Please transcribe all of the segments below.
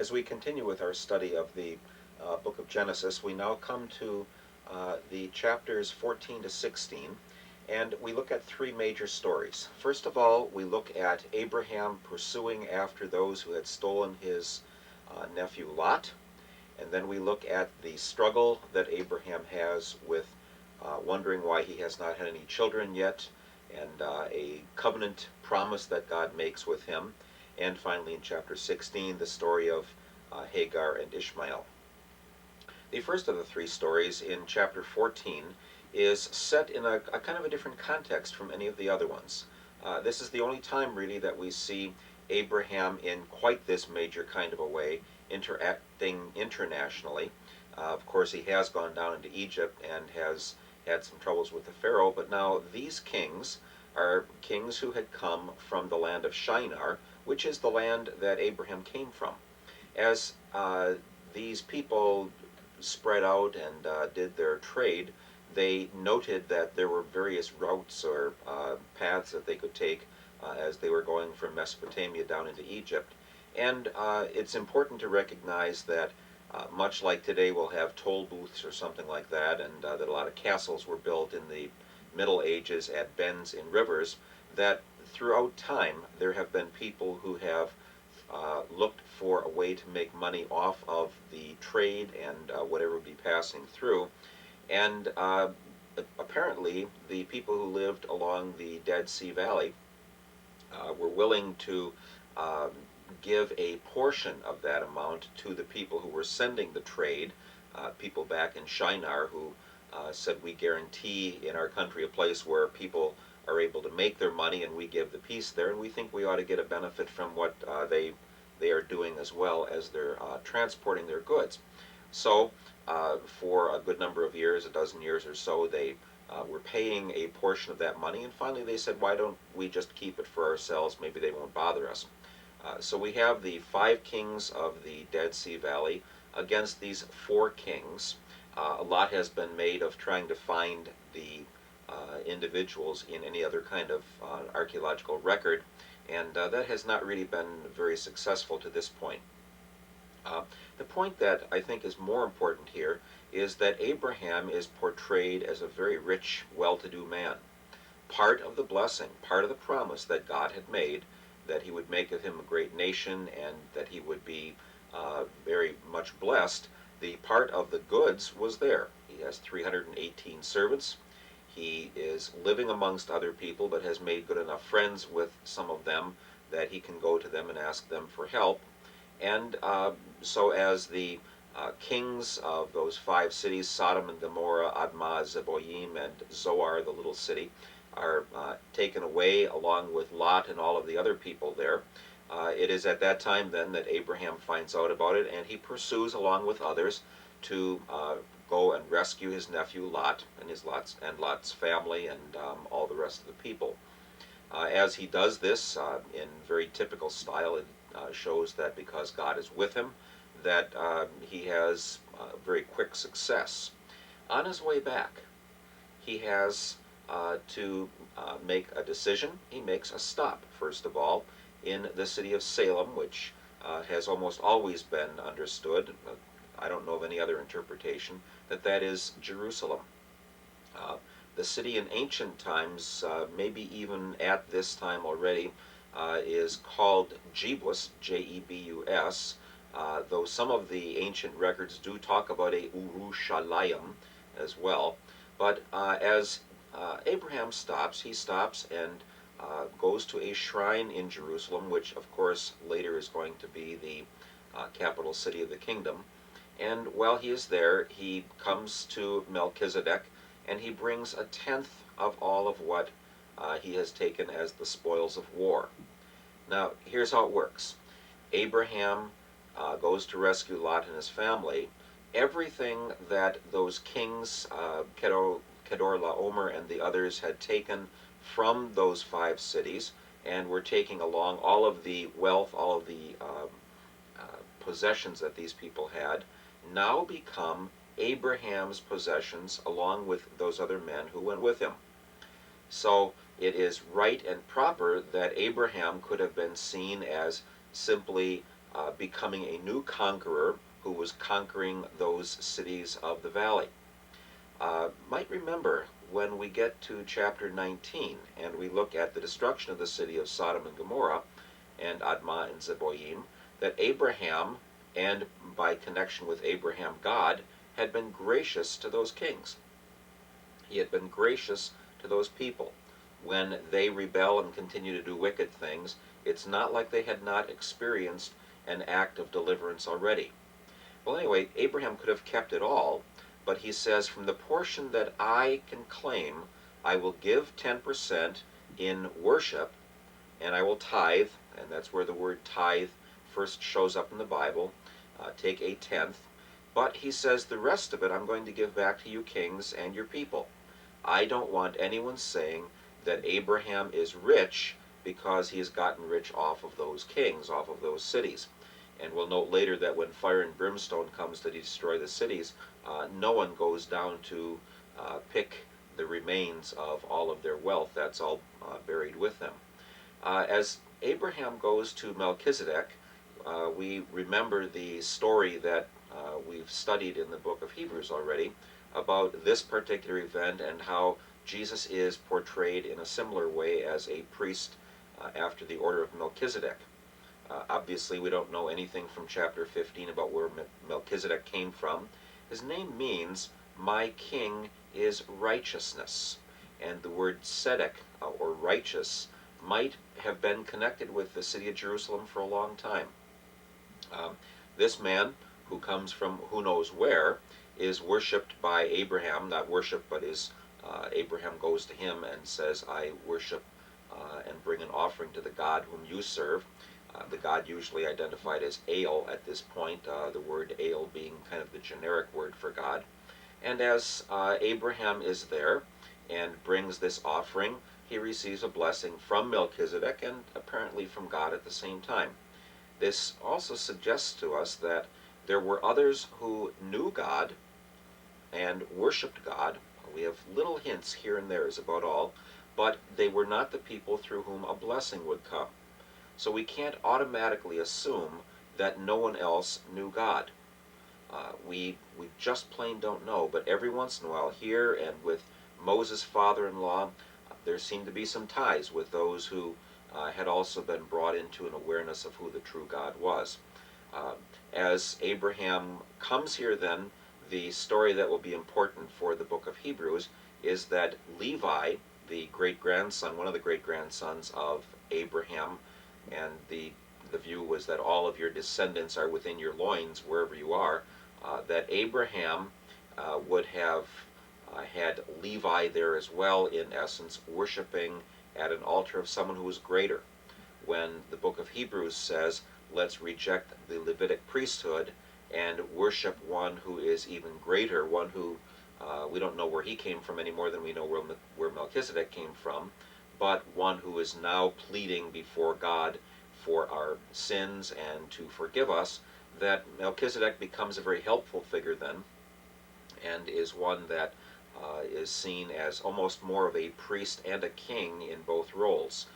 As we continue with our study of the book of Genesis, we now come to the chapters 14 to 16, and we look at three major stories. First of all, we look at Abraham pursuing after those who had stolen his nephew Lot, and then we look at the struggle that Abraham has with wondering why he has not had any children yet, and a covenant promise that God makes with him. And finally, in chapter 16, the story of Hagar and Ishmael. The first of the three stories, in chapter 14, is set in a kind of a different context from any of the other ones. This is the only time, really, that we see Abraham in quite this major kind of a way, interacting internationally. Of course, he has gone down into Egypt and has had some troubles with the Pharaoh, but now these kings are kings who had come from the land of Shinar, which is the land that Abraham came from. As these people spread out and did their trade, they noted that there were various routes or paths that they could take as they were going from Mesopotamia down into Egypt. And it's important to recognize that much like today we'll have toll booths or something like that, and that a lot of castles were built in the Middle Ages at bends in rivers, that throughout time there have been people who have looked for a way to make money off of the trade and whatever would be passing through. And apparently the people who lived along the Dead Sea Valley were willing to give a portion of that amount to the people who were sending the trade, people back in Shinar who said, we guarantee in our country a place where people are able to make their money and we give the peace there, and we think we ought to get a benefit from what they are doing as well as they're transporting their goods. So for a good number of years, a dozen years or so, they were paying a portion of that money, and finally they said, why don't we just keep it for ourselves? Maybe they won't bother us. So we have the 5 kings of the Dead Sea Valley against these 4 kings. A lot has been made of trying to find the individuals in any other kind of archaeological record, and that has not really been very successful to this point. The point that I think is more important here is that Abraham is portrayed as a very rich, well-to-do man. Part of the blessing, part of the promise that God had made, that he would make of him a great nation and that he would be very much blessed, the part of the goods was there. He has 318 servants. He is living amongst other people, but has made good enough friends with some of them that he can go to them and ask them for help. And so as the kings of those 5 cities, Sodom and Gomorrah, Admah, Zeboim, and Zoar, the little city, are taken away along with Lot and all of the other people there, it is at that time then that Abraham finds out about it, and he pursues along with others to go and rescue his nephew Lot and Lot's family and all the rest of the people. As he does this in very typical style, it shows that because God is with him, that he has very quick success. On his way back, he has to make a decision. He makes a stop, first of all, in the city of Salem, which has almost always been understood, I don't know of any other interpretation, that that is Jerusalem. The city in ancient times, maybe even at this time already, is called Jebus, Jebus, though some of the ancient records do talk about a Urushalayim as well. But as Abraham stops, he stops and goes to a shrine in Jerusalem, which of course later is going to be the capital city of the kingdom. And while he is there, he comes to Melchizedek, and he brings a tenth of all of what he has taken as the spoils of war. Now, here's how it works. Abraham goes to rescue Lot and his family. Everything that those kings, Kedorlaomer and the others, had taken from those 5 cities and were taking along all of the wealth, all of the possessions that these people had, now become Abraham's possessions along with those other men who went with him. So it is right and proper that Abraham could have been seen as simply becoming a new conqueror who was conquering those cities of the valley. Might remember when we get to chapter 19 and we look at the destruction of the city of Sodom and Gomorrah and Admah and Zeboim, that Abraham, and by connection with Abraham, God, had been gracious to those kings. He had been gracious to those people. When they rebel and continue to do wicked things, it's not like they had not experienced an act of deliverance already. Well, anyway, Abraham could have kept it all, but he says, from the portion that I can claim, I will give 10% in worship, and I will tithe, and that's where the word tithe first shows up in the Bible, take a tenth. But he says, the rest of it I'm going to give back to you kings and your people. I don't want anyone saying that Abraham is rich because he has gotten rich off of those kings, off of those cities. And we'll note later that when fire and brimstone comes to destroy the cities, no one goes down to pick the remains of all of their wealth. That's all buried with them. As Abraham goes to Melchizedek, we remember the story that we've studied in the book of Hebrews already about this particular event and how Jesus is portrayed in a similar way as a priest after the order of Melchizedek. Obviously, we don't know anything from chapter 15 about where Melchizedek came from. His name means, my king is righteousness. And the word tzedek, or righteous, might have been connected with the city of Jerusalem for a long time. This man, who comes from who knows where, is worshipped by Abraham, not worshipped, but Abraham goes to him and says, I worship and bring an offering to the God whom you serve. The God usually identified as El at this point, the word El being kind of the generic word for God. And as Abraham is there and brings this offering, he receives a blessing from Melchizedek and apparently from God at the same time. This also suggests to us that there were others who knew God and worshipped God. We have little hints here and there is about all, but they were not the people through whom a blessing would come. So we can't automatically assume that no one else knew God. We just plain don't know, but every once in a while here and with Moses' father-in-law, there seemed to be some ties with those who had also been brought into an awareness of who the true God was. As Abraham comes here then, the story that will be important for the book of Hebrews is that Levi, the great-grandson, one of the great-grandsons of Abraham, and the view was that all of your descendants are within your loins wherever you are, that Abraham would have had Levi there as well, in essence, worshiping at an altar of someone who was greater. When the book of Hebrews says, let's reject the Levitic priesthood and worship one who is even greater, one who we don't know where he came from any more than we know where Melchizedek came from, but one who is now pleading before God for our sins and to forgive us, that Melchizedek becomes a very helpful figure then, and is one that is seen as almost more of a priest and a king in both roles.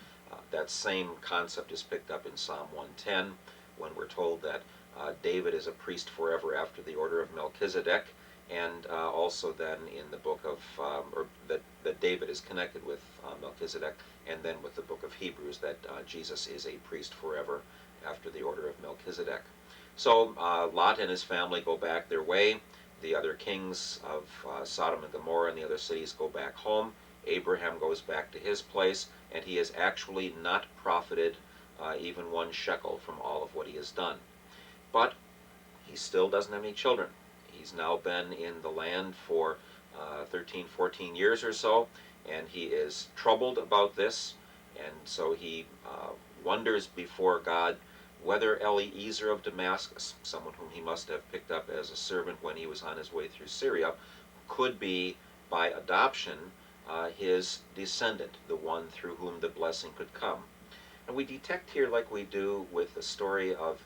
That same concept is picked up in Psalm 110 when we're told that David is a priest forever after the order of Melchizedek, and also then in the book of, or that David is connected with Melchizedek, and then with the book of Hebrews that Jesus is a priest forever after the order of Melchizedek. So Lot and his family go back their way. The other kings of Sodom and Gomorrah and the other cities go back home. Abraham goes back to his place, and he has actually not profited even one shekel from all of what he has done. But he still doesn't have any children. He's now been in the land for 13, 14 years or so, and he is troubled about this, and so he wonders before God whether Eliezer of Damascus, someone whom he must have picked up as a servant when he was on his way through Syria, could be, by adoption, his descendant, the one through whom the blessing could come. And we detect here, like we do with the story of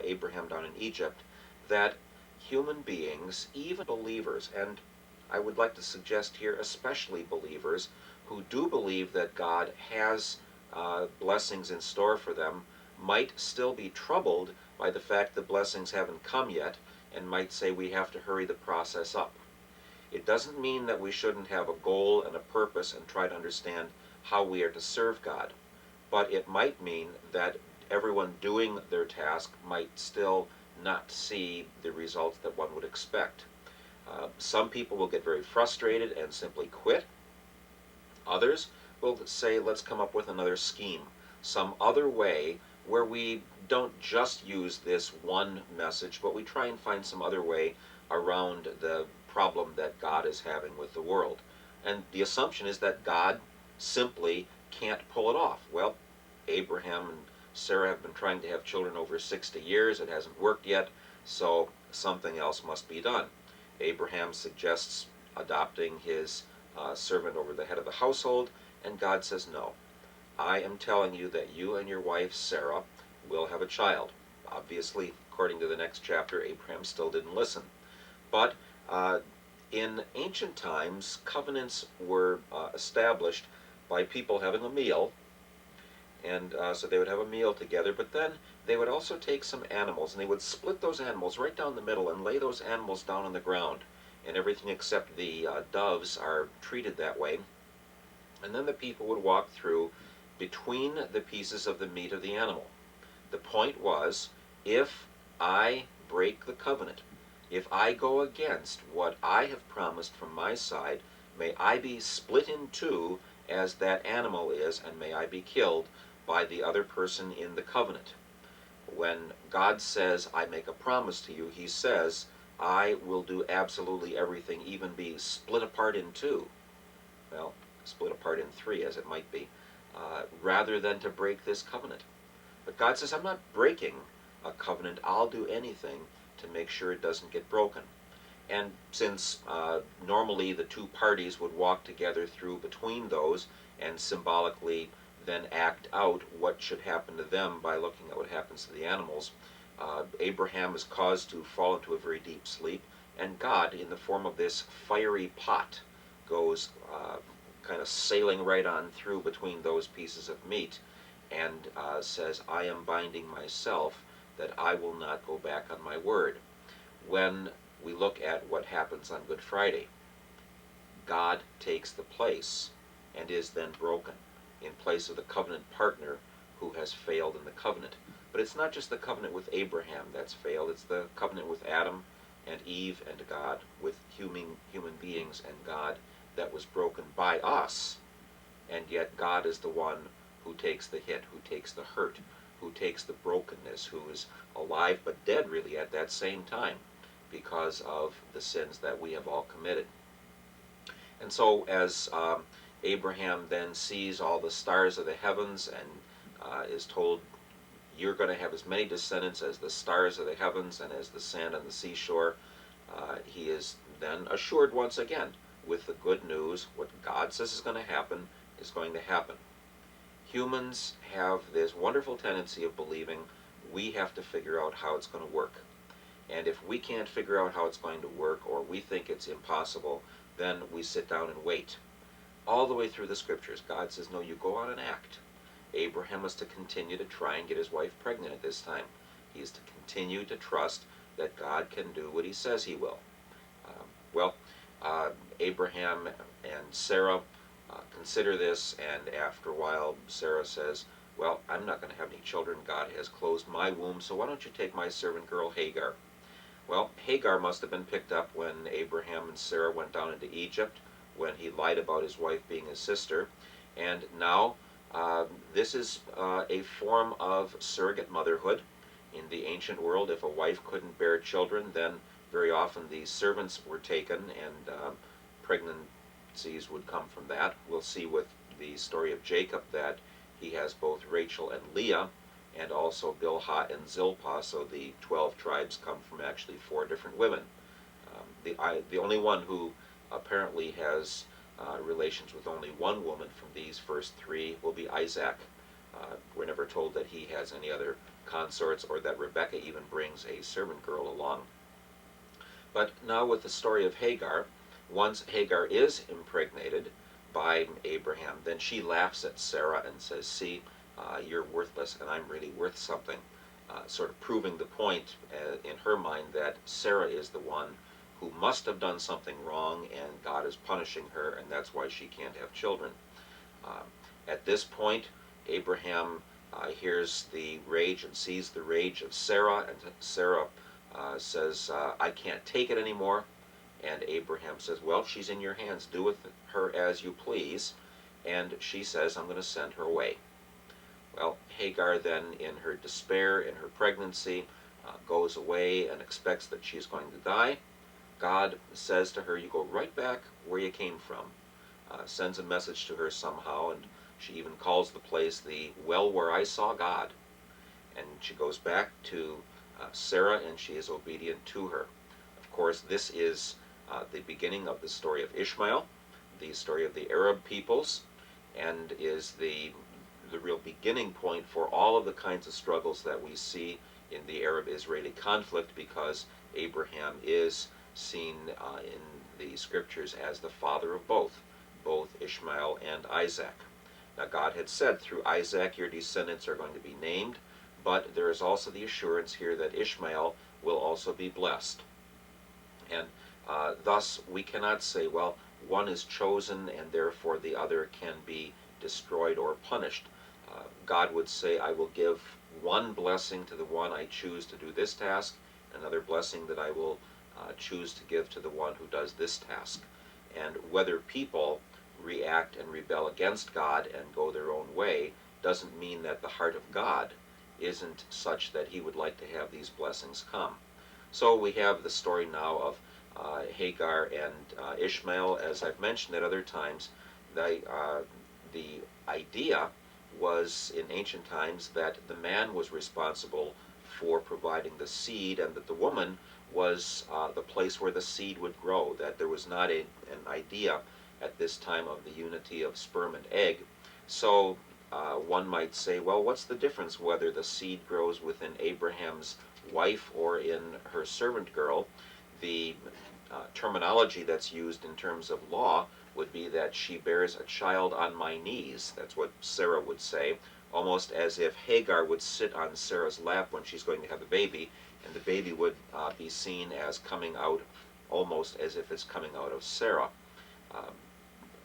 Abraham down in Egypt, that human beings, even believers, and I would like to suggest here especially believers, who do believe that God has blessings in store for them, might still be troubled by the fact that blessings haven't come yet and might say we have to hurry the process up. It doesn't mean that we shouldn't have a goal and a purpose and try to understand how we are to serve God, but it might mean that everyone doing their task might still not see the results that one would expect. Some people will get very frustrated and simply quit. Others will say, let's come up with another scheme, some other way where we don't just use this one message, but we try and find some other way around the problem that God is having with the world. And the assumption is that God simply can't pull it off. Well, Abraham and Sarah have been trying to have children over 60 years. It hasn't worked yet, so something else must be done. Abraham suggests adopting his servant over the head of the household, and God says no. I am telling you that you and your wife Sarah will have a child. Obviously, according to the next chapter, Abraham still didn't listen. But in ancient times, covenants were established by people having a meal, and so they would have a meal together, but then they would also take some animals, and they would split those animals right down the middle and lay those animals down on the ground, and everything except the doves are treated that way. And then the people would walk through between the pieces of the meat of the animal. The point was, if I break the covenant, if I go against what I have promised from my side, may I be split in two as that animal is, and may I be killed by the other person in the covenant. When God says, I make a promise to you, he says, I will do absolutely everything, even be split apart in two. Well, split apart in three, as it might be, rather than to break this covenant. But God says, I'm not breaking a covenant. I'll do anything to make sure it doesn't get broken. And since normally the two parties would walk together through between those and symbolically then act out what should happen to them by looking at what happens to the animals, Abraham is caused to fall into a very deep sleep, and God, in the form of this fiery pot, goes kind of sailing right on through between those pieces of meat and says, I am binding myself that I will not go back on my word. When we look at what happens on Good Friday, God takes the place and is then broken in place of the covenant partner who has failed in the covenant. But it's not just the covenant with Abraham that's failed, it's the covenant with Adam and Eve and God, with human beings and God, that was broken by us. And yet God is the one who takes the hit, who takes the hurt, who takes the brokenness, who is alive but dead really at that same time because of the sins that we have all committed. And so as Abraham then sees all the stars of the heavens and is told, you're going to have as many descendants as the stars of the heavens and as the sand on the seashore, he is then assured once again with the good news, what God says is going to happen is going to happen. Humans have this wonderful tendency of believing we have to figure out how it's going to work. And if we can't figure out how it's going to work, or we think it's impossible, then we sit down and wait. All the way through the scriptures, God says, no, you go out and act. Abraham is to continue to try and get his wife pregnant at this time. He is to continue to trust that God can do what he says he will. Abraham and Sarah consider this, and after a while Sarah says, well, I'm not going to have any children. God has closed my womb, so why don't you take my servant girl Hagar? Well, Hagar must have been picked up when Abraham and Sarah went down into Egypt, when he lied about his wife being his sister. And now this is a form of surrogate motherhood. In the ancient world, if a wife couldn't bear children, then very often the servants were taken, and pregnancies would come from that. We'll see with the story of Jacob that he has both Rachel and Leah, and also Bilhah and Zilpah, so the 12 tribes come from actually 4 different women. The only one who apparently has relations with only one woman from these first 3 will be Isaac. We're never told that he has any other consorts, or that Rebekah even brings a servant girl along. But now with the story of Hagar, once Hagar is impregnated by Abraham, then she laughs at Sarah and says, see, you're worthless and I'm really worth something. sort of proving the point in her mind that Sarah is the one who must have done something wrong and God is punishing her, and that's why she can't have children. Uh, at this point, Abraham hears the rage and sees the rage of Sarah, and Sarah says, I can't take it anymore. And Abraham says, well, she's in your hands. Do with her as you please. And she says, I'm going to send her away. Well, Hagar then, in her despair, in her pregnancy, goes away and expects that she's going to die. God says to her, you go right back where you came from. Sends a message to her somehow, and she even calls the place the well where I saw God. And she goes back to Sarah, and she is obedient to her. Of course, this is the beginning of the story of Ishmael, the story of the Arab peoples, and is the real beginning point for all of the kinds of struggles that we see in the Arab-Israeli conflict, because Abraham is seen in the scriptures as the father of both Ishmael and Isaac. Now, God had said, through Isaac your descendants are going to be named, but there is also the assurance here that Ishmael will also be blessed. And thus we cannot say, well, one is chosen and therefore the other can be destroyed or punished. God would say, I will give one blessing to the one I choose to do this task, another blessing that I will choose to give to the one who does this task. And whether people react and rebel against God and go their own way doesn't mean that the heart of God isn't such that he would like to have these blessings come. So we have the story now of Hagar and Ishmael. As I've mentioned at other times, the idea was in ancient times that the man was responsible for providing the seed, and that the woman was the place where the seed would grow, that there was not an idea at this time of the unity of sperm and egg. So one might say, well, what's the difference whether the seed grows within Abraham's wife or in her servant girl? The terminology that's used in terms of law would be that she bears a child on my knees. That's what Sarah would say, almost as if Hagar would sit on Sarah's lap when she's going to have a baby, and the baby would be seen as coming out almost as if it's coming out of Sarah.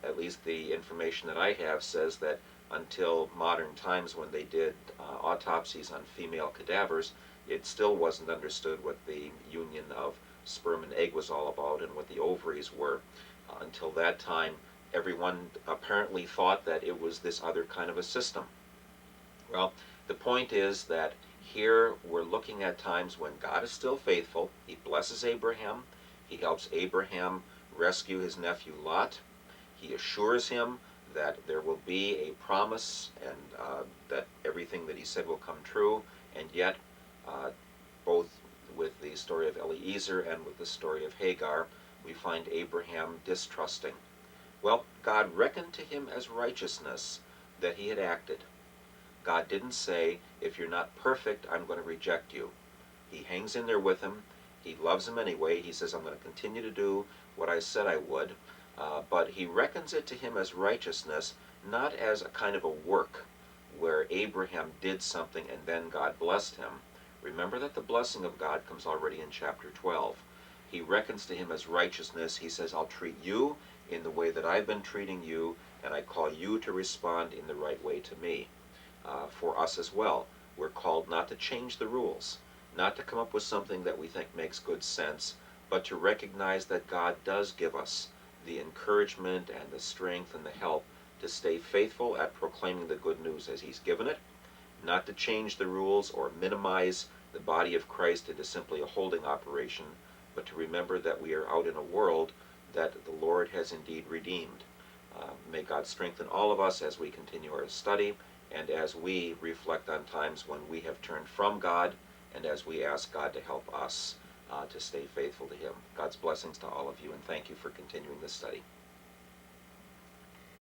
At least the information that I have says that until modern times, when they did autopsies on female cadavers, it still wasn't understood what the union of sperm and egg was all about and what the ovaries were. Until that time, everyone apparently thought that it was this other kind of a system. Well, the point is that here we're looking at times when God is still faithful. He blesses Abraham. He helps Abraham rescue his nephew Lot. He assures him that there will be a promise and that everything that he said will come true. And yet, both with the story of Eliezer and with the story of Hagar, we find Abraham distrusting. Well, God reckoned to him as righteousness that he had acted. God didn't say, if you're not perfect, I'm going to reject you. He hangs in there with him. He loves him anyway. He says, I'm going to continue to do what I said I would. But he reckons it to him as righteousness, not as a kind of a work where Abraham did something and then God blessed him. Remember that the blessing of God comes already in chapter 12. He reckons to him as righteousness. He says, I'll treat you in the way that I've been treating you, and I call you to respond in the right way to me. For us as well, we're called not to change the rules, not to come up with something that we think makes good sense, but to recognize that God does give us the encouragement and the strength and the help to stay faithful at proclaiming the good news as he's given it, not to change the rules or minimize the body of Christ into simply a holding operation, but to remember that we are out in a world that the Lord has indeed redeemed. May God strengthen all of us as we continue our study and as we reflect on times when we have turned from God and as we ask God to help us to stay faithful to him. God's blessings to all of you, and thank you for continuing this study.